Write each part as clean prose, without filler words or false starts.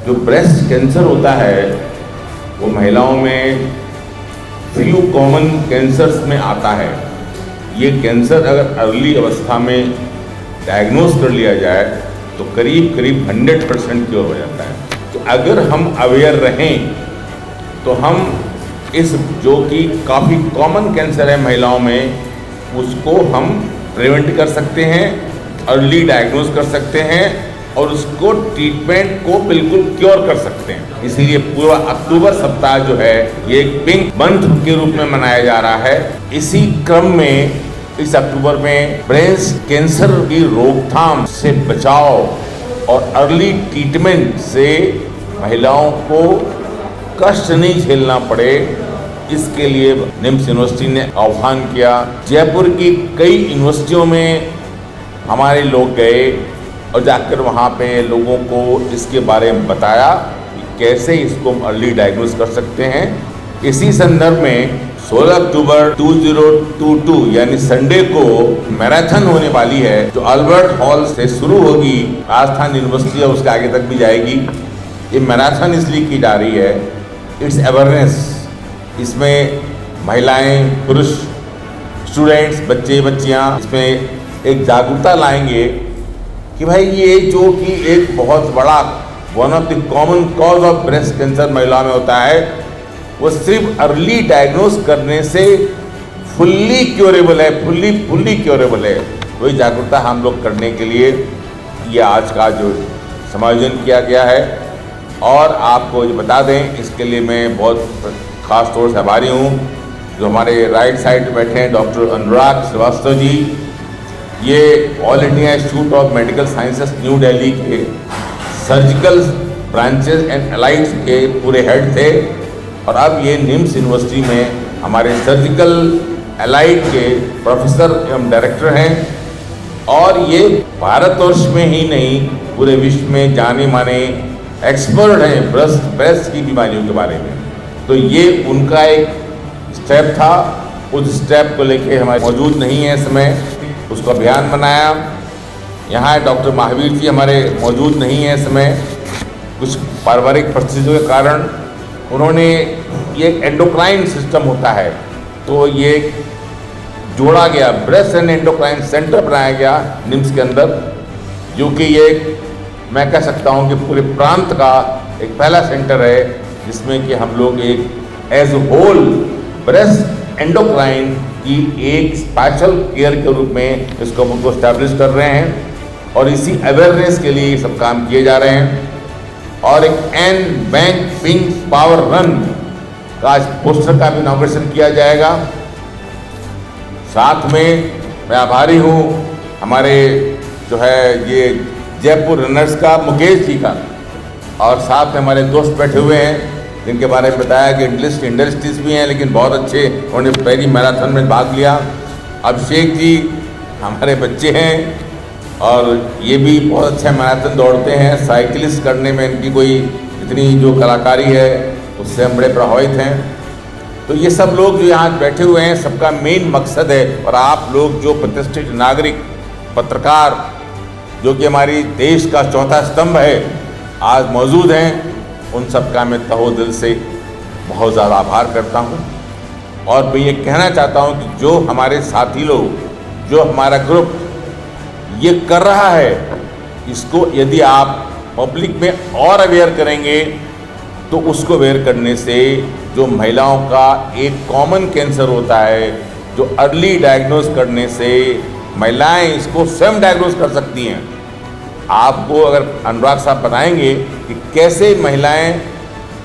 जो breast cancer होता है वो महिलाओं में फ्यू कॉमन कैंसर्स में आता है। ये कैंसर अगर अर्ली अवस्था में डायग्नोज कर लिया जाए तो करीब करीब 100% क्योर हो जाता है। तो अगर हम अवेयर रहें तो हम इस जो कि काफ़ी कॉमन कैंसर है महिलाओं में, उसको हम प्रिवेंट कर सकते हैं, अर्ली डायग्नोज कर सकते हैं और उसको ट्रीटमेंट को बिल्कुल क्योर कर सकते हैं। इसीलिए पूरा अक्टूबर सप्ताह जो है ये एक पिंक मंथ के रूप में मनाया जा रहा है। इसी क्रम में इस अक्टूबर में ब्रेस्ट कैंसर की रोकथाम से बचाव और अर्ली ट्रीटमेंट से महिलाओं को कष्ट नहीं झेलना पड़े, इसके लिए निम्स यूनिवर्सिटी ने आह्वान किया। जयपुर की कई यूनिवर्सिटियों में हमारे लोग गए और जाकर वहाँ पे लोगों को इसके बारे में बताया कि कैसे इसको हम अर्ली डायग्नोज कर सकते हैं। इसी संदर्भ में 16 अक्टूबर 2022 यानी संडे को मैराथन होने वाली है, जो अल्बर्ट हॉल से शुरू होगी, राजस्थान यूनिवर्सिटी और उसके आगे तक भी जाएगी। ये मैराथन इसलिए की जा रही है, इट्स अवेयरनेस। इसमें महिलाएं, पुरुष, स्टूडेंट्स, बच्चे बच्चियां इसमें एक जागरूकता लाएंगे कि भाई ये जो कि एक बहुत बड़ा one of the common cause of breast cancer महिलाओं में होता है, वो सिर्फ अर्ली डायग्नोज करने से फुल्ली क्योरेबल है, फुल्ली क्योरेबल है। वही जागरूकता हम लोग करने के लिए ये आज का जो समायोजन किया गया है। और आपको ये बता दें, इसके लिए मैं बहुत खास तौर से आभारी हूँ जो हमारे राइट साइड पे बैठे हैं डॉक्टर अनुराग श्रीवास्तव जी। ये all India institute of medical sciences new Delhi के सर्जिकल ब्रांचेस एंड एलाइड्स के पूरे हेड थे और अब ये निम्स यूनिवर्सिटी में हमारे सर्जिकल एलाइड के प्रोफेसर एवं डायरेक्टर हैं। और ये भारतवर्ष में ही नहीं पूरे विश्व में जाने माने एक्सपर्ट हैं ब्रेस्ट की बीमारियों के बारे में। तो ये उनका एक स्टेप था, उस स्टेप को लेके हमारे मौजूद नहीं है इस समय, उसको अभियान बनाया। यहाँ डॉक्टर महावीर जी हमारे मौजूद नहीं है इस समय, कुछ पारिवारिक परिस्थितियों के कारण उन्होंने ये एंडोक्राइन सिस्टम होता है तो ये जोड़ा गया, ब्रेस्ट एंड एंडोक्राइन सेंटर बनाया गया निम्स के अंदर, जो कि ये मैं कह सकता हूँ कि पूरे प्रांत का एक पहला सेंटर है जिसमें कि हम लोग एक एज होल ब्रेस्ट एंडोक्राइन की एक स्पेशल केयर के रूप में इसको हमको स्टैब्लिश कर रहे हैं और इसी अवेयरनेस के लिए सब काम किए जा रहे हैं। और एक N bank pink power run का पोस्टर का भी इनॉग्रेशन किया जाएगा। साथ में मैं आभारी हूँ हमारे जो है ये जयपुर रनर्स का मुकेश जी का, और साथ में हमारे दोस्त बैठे हुए हैं जिनके बारे में बताया कि इंडस्ट्रीज भी हैं लेकिन बहुत अच्छे, उन्होंने पहली मैराथन में भाग लिया। अभिषेक जी हमारे बच्चे हैं और ये भी बहुत अच्छा मैराथन दौड़ते हैं, साइकिलिस्ट करने में इनकी कोई इतनी जो कलाकारी है उससे हम बड़े प्रभावित हैं। तो ये सब लोग जो यहाँ बैठे हुए हैं, सबका मेन मकसद है, और आप लोग जो प्रतिष्ठित नागरिक, पत्रकार, जो कि हमारी देश का चौथा स्तंभ है, आज मौजूद हैं, उन सब का मैं तहो दिल से बहुत ज़्यादा आभार करता हूँ। और मैं ये कहना चाहता हूँ कि जो हमारे साथी लोग, जो हमारा ग्रुप ये कर रहा है, इसको यदि आप पब्लिक में और अवेयर करेंगे तो उसको अवेयर करने से जो महिलाओं का एक कॉमन कैंसर होता है, जो अर्ली डायग्नोज करने से महिलाएं इसको स्वयं डायग्नोज कर सकती हैं। आपको अगर अनुराग साहब बताएंगे कि कैसे महिलाएं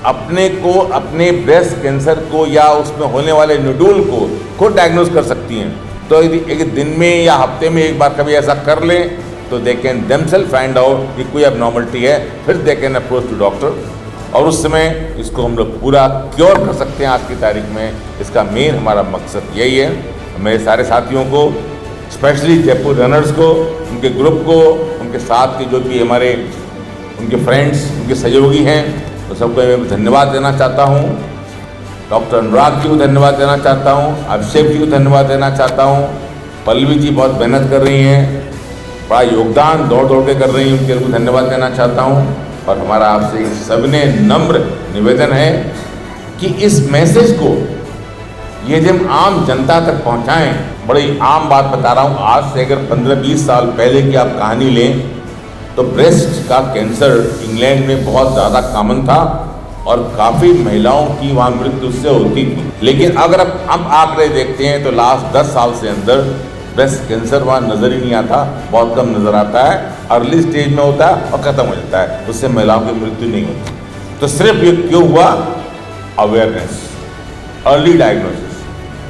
अपने को, अपने ब्रेस्ट कैंसर को या उसमें होने वाले न्यूडूल को खुद डायग्नोज कर सकती हैं। तो यदि एक दिन में या हफ्ते में एक बार कभी ऐसा कर लें तो they can themselves find out कि कोई एबनॉर्मलिटी है, फिर they can approach to doctor, और उस समय इसको हम लोग पूरा क्योर कर सकते हैं। आज की तारीख में इसका मेन हमारा मकसद यही है। मेरे सारे साथियों को, स्पेशली जयपुर रनर्स को, उनके ग्रुप को, उनके साथ के जो भी हमारे उनके फ्रेंड्स, उनके सहयोगी हैं, तो सबको मैं धन्यवाद देना चाहता हूँ। डॉक्टर अनुराग जी को धन्यवाद देना चाहता हूँ, अभिषेक जी को धन्यवाद देना चाहता हूँ, पल्लवी जी बहुत मेहनत कर रही हैं, बड़ा योगदान दौड़ दौड़ के कर रही हैं, उनके लिए धन्यवाद देना चाहता हूँ। और हमारा आपसे सबने नम्र निवेदन है कि इस मैसेज को ये जब आम जनता तक पहुंचाएं। बड़ी आम बात बता रहा हूँ, आज से अगर 15-20 साल पहले की आप कहानी लें तो ब्रेस्ट का कैंसर इंग्लैंड में बहुत ज़्यादा कॉमन था और काफ़ी महिलाओं की वहाँ मृत्यु उससे होती थी। लेकिन अगर अब आंकड़े देखते हैं तो लास्ट 10 साल से अंदर ब्रेस्ट कैंसर वहाँ नज़र ही नहीं आता, बहुत कम नज़र आता है, अर्ली स्टेज में होता है और ख़त्म हो जाता है, उससे महिलाओं की मृत्यु नहीं होती। तो सिर्फ ये क्यों हुआ? Awareness, early diagnosis.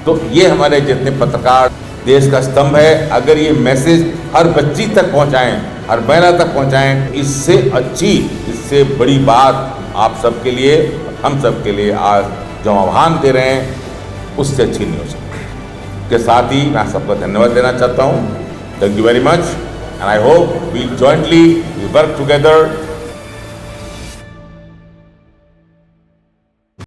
तो ये हमारे जितने पत्रकार देश का स्तंभ है, अगर ये मैसेज हर बच्ची तक पहुँचाएँ, हर महिला तक पहुँचाएँ, इससे अच्छी, इससे बड़ी बात आप सबके लिए, हम सब के लिए आज जो आह्वान दे रहे हैं उससे अच्छी नहीं हो सकती। के साथ ही मैं सबको धन्यवाद देना चाहता हूँ। Thank you very much and I hope we jointly we work together